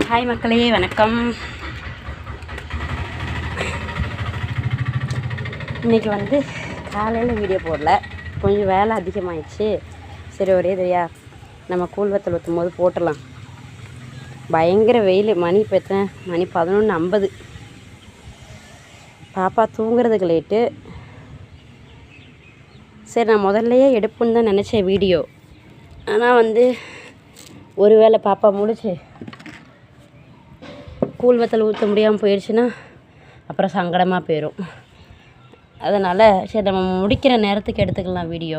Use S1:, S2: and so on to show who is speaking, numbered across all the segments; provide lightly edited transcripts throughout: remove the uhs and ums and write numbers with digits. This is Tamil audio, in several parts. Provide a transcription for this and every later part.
S1: ஹாய் மக்களே, வணக்கம். இன்றைக்கி காலையில் வீடியோ போடல, கொஞ்சம் வேலை அதிகமாகிடுச்சு. சரி, ஒரே தெரியா நம்ம கூழ்வத்தல் ஊற்றும் போது போட்டுடலாம். பயங்கர வெயில். மணி இப்போ எத்தனை மணி? 11:50. பாப்பா தூங்குறதுக்கு லேட்டு. சரி, நான் முதல்லையே எடுப்புன்னு தான் நினச்சேன் வீடியோ. ஆனால் ஒரு வேளை பாப்பா முடிச்சு கூழ்வத்தல் ஊற்ற முடியாமல் போயிடுச்சுன்னா அப்புறம் சங்கடமாக போயிடும். அதனால் சரி, நம்ம முடிக்கிற நேரத்துக்கு எடுத்துக்கலாம் வீடியோ.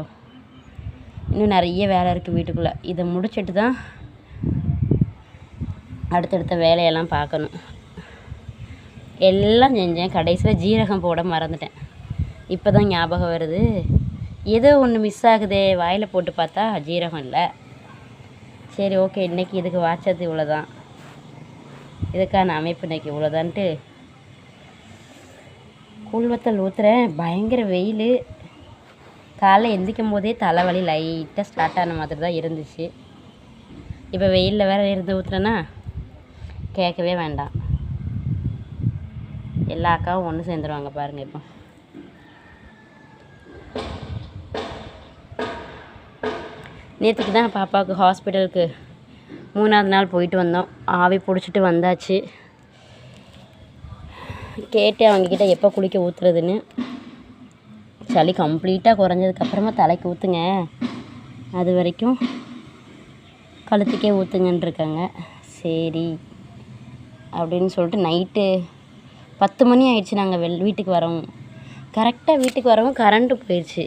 S1: இன்னும் நிறைய வேலை இருக்குது வீட்டுக்குள்ளே. இதை முடிச்சுட்டு தான் அடுத்தடுத்த வேலையெல்லாம் பார்க்கணும். எல்லாம் செஞ்சேன், கடைசியில் ஜீரகம் போட மறந்துட்டேன். இப்போ தான் ஞாபகம் வருது, ஏதோ ஒன்று மிஸ் ஆகுதே. வாயில் போட்டு பார்த்தா ஜீரகம் இல்லை. சரி, ஓகே, இன்றைக்கி இதுக்கு வாச்சது இவ்வளோ தான், இதுக்கான அமைப்பு இன்றைக்கி இவ்வளோதான்ட்டு கூழ்வத்தல் ஊற்றுறேன். பயங்கர வெயில். காலைல எந்திக்கும் போதே தலைவலி லைட்டாக ஸ்டார்ட் ஆன மாதிரி தான் இருந்துச்சு. இப்போ வெயிலில் வேறு இருந்து ஊற்றுறேன்னா கேட்கவே வேண்டாம். எல்லா அக்காவும் ஒன்று சேர்ந்துருவாங்க பாருங்கள். இப்போ நேற்றுக்கு தான் பாப்பாவுக்கு ஹாஸ்பிட்டலுக்கு 3ஆவது நாள் போயிட்டு வந்தோம். ஆவி பிடிச்சிட்டு வந்தாச்சு. கேட்டேன் அவங்கக்கிட்ட எப்போ குளிக்க ஊற்றுறதுன்னு. சளி கம்ப்ளீட்டாக குறைஞ்சதுக்கப்புறமா தலைக்கு ஊற்றுங்க, அது வரைக்கும் கழுத்துக்கே ஊற்றுங்கன்னு இருக்காங்க. சரி அப்படின்னு சொல்லிட்டு நைட்டு 10 மணி ஆயிடுச்சு. நாங்கள் வீட்டுக்கு வரவும், கரெக்டாக வீட்டுக்கு வரவும் கரண்ட்டு போயிடுச்சு.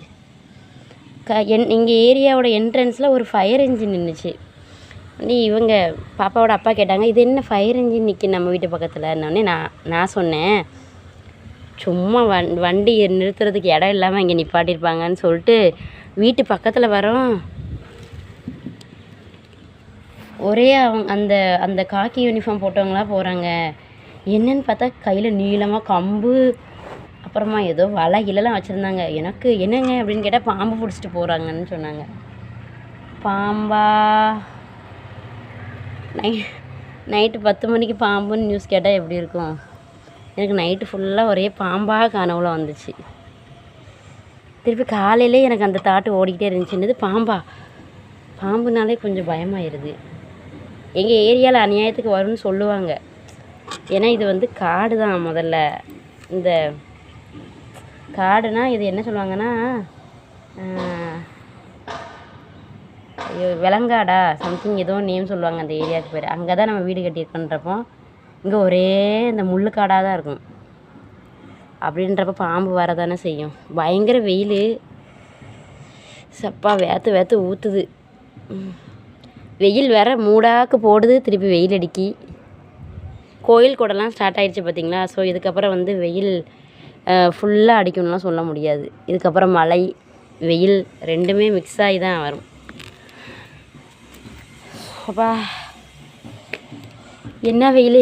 S1: இங்கே ஏரியாவோட என்ட்ரன்ஸில் ஒரு ஃபயர் இன்ஜின் நின்றுச்சு. இவங்க பாப்பாவோட அப்பா கேட்டாங்க, இது என்ன ஃபயர் இன்ஜின் நிற்கி நம்ம வீட்டு பக்கத்தில்னோடனே நான் சொன்னேன், சும்மா வண்டி நிறுத்துறதுக்கு இடம் இல்லாமல் இங்கே நிப்பாட்டியிருப்பாங்கன்னு சொல்லிட்டு வீட்டு பக்கத்தில் வரோம். ஒரே அந்த அந்த காக்கி யூனிஃபார்ம் போட்டவங்களாம் போகிறாங்க. என்னன்னு பார்த்தா கையில் நீளமாக கம்பு, அப்புறமா ஏதோ வலை கிலெல்லாம் வச்சுருந்தாங்க. எனக்கு என்னங்க அப்படின்னு கேட்டால் பாம்பு பிடிச்சிட்டு போகிறாங்கன்னு சொன்னாங்க. பாம்பா? நைட்டு 10 மணிக்கு பாம்புன்னு நியூஸ் கேட்டால் எப்படி இருக்கும்? எனக்கு நைட்டு ஃபுல்லாக ஒரே பாம்பாக கனவுல வந்துச்சு. திருப்பி காலையிலே எனக்கு அந்த தாட்டு ஓடிக்கிட்டே இருந்துச்சுன்னது, பாம்புனாலே கொஞ்சம் பயமாயிருது. எங்கள் ஏரியாவில் அநியாயத்துக்கு வரும்னு சொல்லுவாங்க. ஏன்னா இது காடு தான். முதல்ல இந்த காடுனா இது என்ன சொல்லுவாங்கன்னா, விலங்காடா சம்திங் ஏதோ நேம் சொல்லுவாங்க அந்த ஏரியாவுக்கு பேர். அங்கே தான் நம்ம வீடு கட்டியிருக்கோன்றப்போ இங்கே ஒரே இந்த முள்ளுக்காடாக தான் இருக்கும். அப்படின்றப்ப பாம்பு வரதானே செய்யும். பயங்கர வெயில். சப்பா வேற்று ஊற்றுது. வெயில் வேற மூடாக்கு போடுது, திருப்பி வெயில் அடிக்கி. கோயில் கூடலாம் ஸ்டார்ட் ஆகிடுச்சு பார்த்திங்களா. ஸோ இதுக்கப்புறம் வெயில் ஃபுல்லாக அடிக்கணும்லாம் சொல்ல முடியாது. இதுக்கப்புறம் மழை வெயில் ரெண்டுமே மிக்ஸ் ஆகி தான் வரும். அப்பா என்ன வெயில்.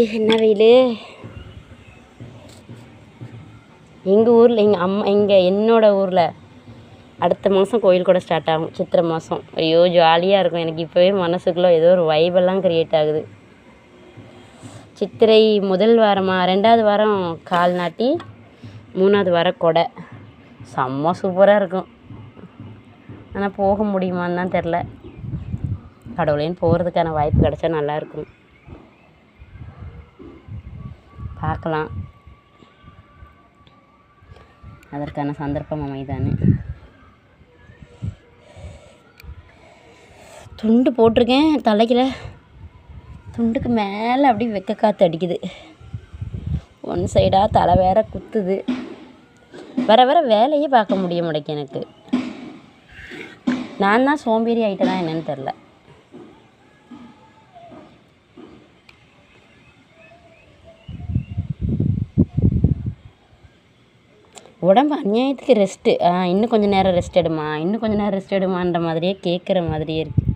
S1: எங்கள் ஊரில் என்னோடய ஊரில் அடுத்த மாதம் கோயில் கூட ஸ்டார்ட் ஆகும், சித்திரை மாதம். ஐயோ ஜாலியாக இருக்கும். எனக்கு இப்போவே மனசுக்குள்ளே ஏதோ ஒரு வைபெல்லாம் க்ரியேட் ஆகுது. சித்திரை முதல் வாரமாக 2ஆவது வாரம் கால் நாட்டி, 3ஆவது வாரம் கொடை. செம்ம சூப்பராக இருக்கும். ஆனால் போக முடியுமான்னு தான் தெரில. கடவுளேன்னு போகிறதுக்கான வாய்ப்பு கிடச்சா நல்லாயிருக்கும். பார்க்கலாம், அதற்கான சந்தர்ப்பம் அமைதானே. துண்டு போட்டிருக்கேன் தலைக்கில். துண்டுக்கு மேலே அப்படியே வெக்க காற்று அடிக்குது. ஒன் சைடாக தலை வேற குத்துது. வர வேலையே பார்க்க முடிய மாட்டேங்க எனக்கு. நான் தான் சோம்பேறி ஆகிட்டேனா என்னன்னு தெரில. உடம்பு அநியாயத்துக்கு ரெஸ்ட்டு. இன்னும் கொஞ்சம் நேரம் ரெஸ்ட் எடுமான்ற மாதிரியே கேட்குற மாதிரியே இருக்குது.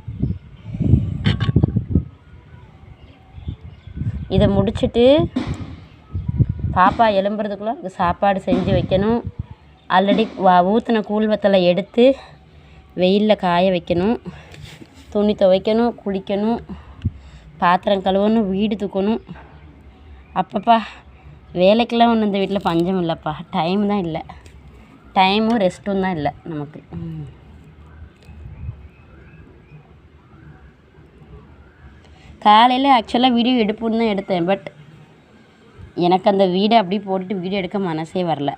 S1: இதை முடிச்சுட்டு பாப்பா எழும்புறதுக்குள்ளே சாப்பாடு செஞ்சு வைக்கணும். ஆல்ரெடி ஊற்றின கூழ்வத்தலை எடுத்து வெயிலில் காய வைக்கணும். துணி துவைக்கணும், குளிக்கணும். பாத்திரம் கழுவணும், வீடு தூக்கணும். அப்பப்பா வேலைக்கெல்லாம் ஒன்றும் இந்த வீட்டில் பஞ்சம் இல்லைப்பா. டைம் தான் இல்லை, டைமும் ரெஸ்ட்டும் தான் இல்லை நமக்கு. காலையில் ஆக்சுவலாக வீடியோ எடுப்புன்னு தான் எடுத்தேன். பட் எனக்கு அந்த வீடை அப்படியே போட்டுட்டு வீடியோ எடுக்க மனசே வரல.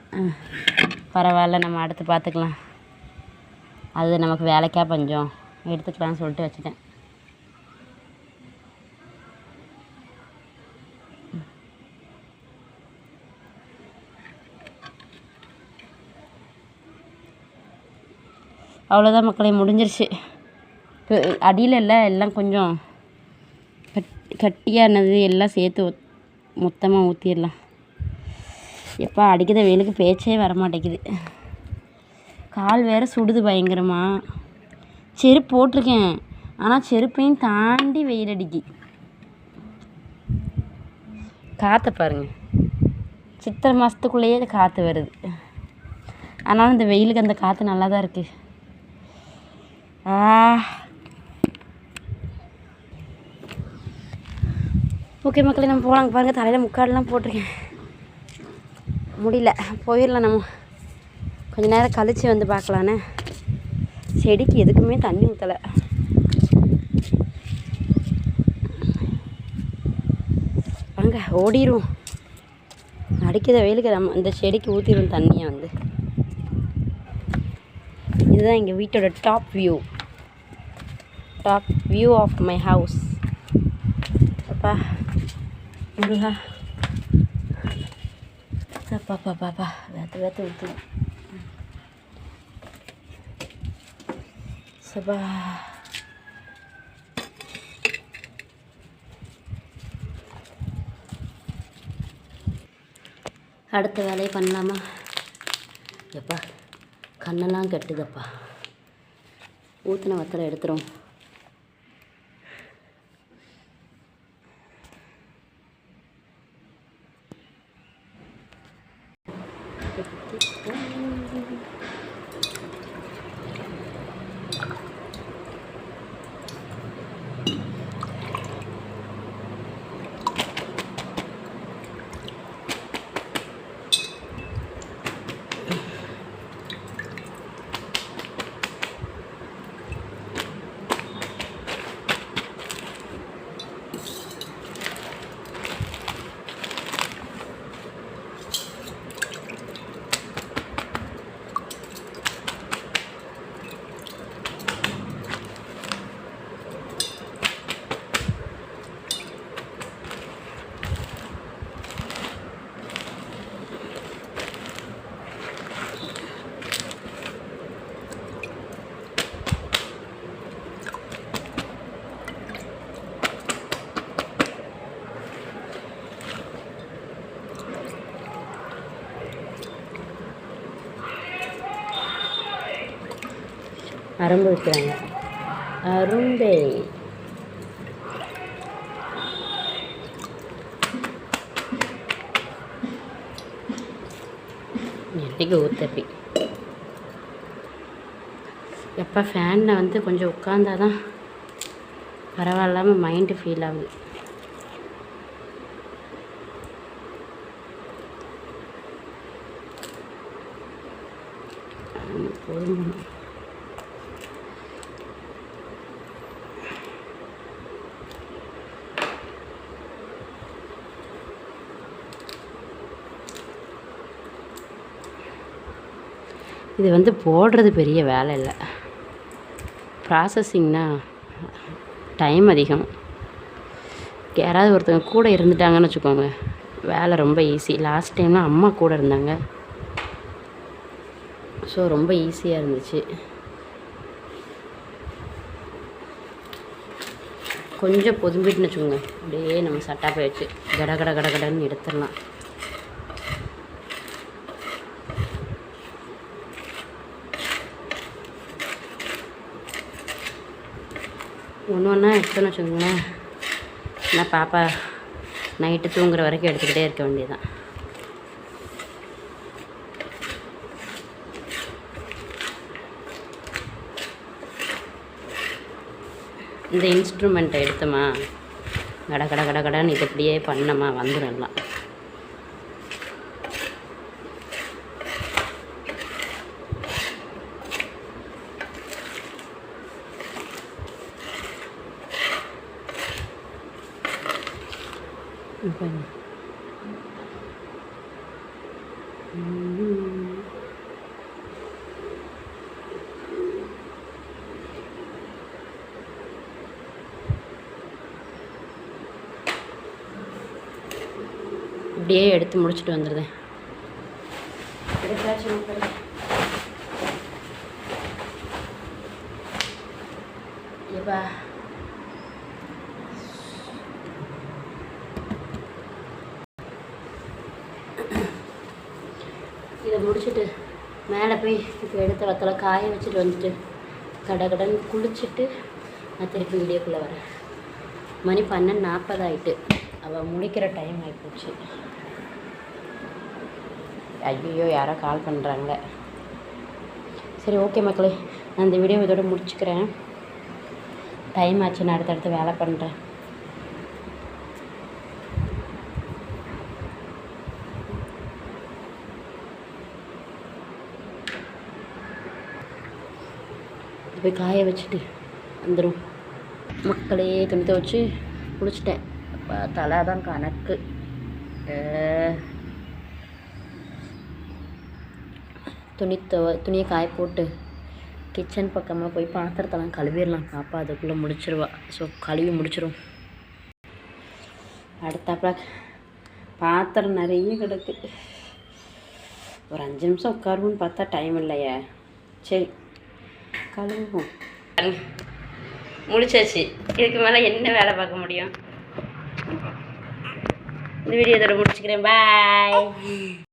S1: பரவாயில்ல, நம்ம அடுத்து பார்த்துக்கலாம், அது நமக்கு வேலைக்கா பஞ்சம், எடுத்துக்கலாம்னு சொல்லிட்டு வச்சுட்டேன். அவ்வளோதான் மக்களே, முடிஞ்சிருச்சு. அடியில் எல்லாம் கொஞ்சம் கட்டியானது எல்லாம் சேர்த்து மொத்தமாக ஊற்றிடலாம். எப்போ அடிக்கிற வெயிலுக்கு பேச்சே வரமாட்டேங்குது. கால் வேறு சுடுது பயங்கரமாக. செருப்பு போட்டிருக்கேன், ஆனால் செருப்பையும் தாண்டி வெயில் அடிக்கி. காற்றை பாருங்கள், சித்திரை மாதத்துக்குள்ளேயே காற்று வருது. ஆனாலும் இந்த வெயிலுக்கு அந்த காற்று நல்லா தான் இருக்குது. ஓகே மக்களே, நம்ம போகலாங்க. பாருங்கள், தலையில் முக்காடெலாம் போட்டிருக்கேன். முடியல, போயிடலாம். நம்ம கொஞ்சம் நேரம் கழித்து வந்து பார்க்கலான்னு. செடிக்கு எதுக்குமே தண்ணி ஊற்றலை. வாங்க ஓடிடும், அடிக்கிற வெயிலுக்கு நம்ம இந்த செடிக்கு ஊற்றிடும் தண்ணியை வந்து. இதுதான் எங்கள் வீட்டோட top view of my house. அப்பா முருகா, பாப்பா வேத்து ஊற்றுவோம். சபா அடுத்த வேலையை பண்ணலாமா? எப்பா கண்ணெல்லாம் கட்டுதப்பா. ஊற்றின வத்தலை எடுத்துரும். அரும்பு வைக்கிறாங்க. அரும்பே என்னைக்கு ஊத்தப்பி. எப்போ ஃபேனில் வந்து கொஞ்சம் உட்காந்தாதான் பரவாயில்லாமல் மைண்டு ஃபீல் ஆகுது. போதும். இது வந்து போடுறது பெரிய வேலை இல்லை, ப்ராசஸிங்னா டைம் அதிகம். யாராவது ஒருத்தவங்க கூட இருந்துட்டாங்கன்னு வச்சுக்கோங்க, வேலை ரொம்ப ஈஸி. லாஸ்ட் டைம்லாம் அம்மா கூட இருந்தாங்க, ஸோ ரொம்ப ஈஸியாக இருந்துச்சு. கொஞ்சம் பொதும்பிட்டுன்னு வச்சுக்கோங்க, அப்படியே நம்ம சட்டாப்பை வச்சு கடன்னு எடுத்துடலாம். ஒன்று ஒன்றா எடுத்தோன்னு வச்சுக்கோங்களேன், நான் பாப்பா நைட்டு தூங்குற வரைக்கும் எடுத்துக்கிட்டே இருக்க வேண்டியதுதான். இந்த இன்ஸ்ட்ருமெண்ட்டை எடுத்தோமா, கட கட கட கடன்னு இது இப்படியே பண்ணமா வந்துடலாம். இப்படியே எடுத்து முடிச்சுட்டு வந்துடுதேன். ஏப்பா இதை முடிச்சுட்டு மேலே போய் இப்போ எடுத்த வத்தலை காய வச்சுட்டு வந்துட்டு கடை கடன் குளிச்சுட்டு நான் திருப்பி வீடியோக்குள்ளே வரேன். மணி 12:40 ஆகிட்டு. அவள் முடிக்கிற டைம் ஆகிப்போச்சு. ஐயோ யாரோ கால் பண்ணுறாங்க. சரி ஓகே மக்களே, நான் இந்த வீடியோ இதோட முடிச்சுக்கிறேன். டைம் ஆச்சு, நான் அடுத்தடுத்து வேலை பண்ணுறேன். போய் காய வச்சுட்டு வந்துடும் மக்களே. துணி துவச்சி குளிச்சிட்டேன். தலை தான் கணக்கு. துணியை காய போட்டு கிச்சன் பக்கமாக போய் பாத்திரத்தெல்லாம் கழுவிடலாம். பாப்பா அதுக்குள்ளே முடிச்சிருவா. ஸோ கழுவி முடிச்சிடும். அடுத்தாப்புல பாத்திரம் நிறைய கிடக்கு. ஒரு 5 நிமிஷம் உட்காருவோன்னு பார்த்தா டைம் இல்லையே. சரி கழுவுவோம். முடிச்சாச்சு. இதுக்கு மேலே என்ன வேலை பார்க்க முடியும்? இந்த வீடியோ இதோட முடிச்சுக்கிறேன். பாய்.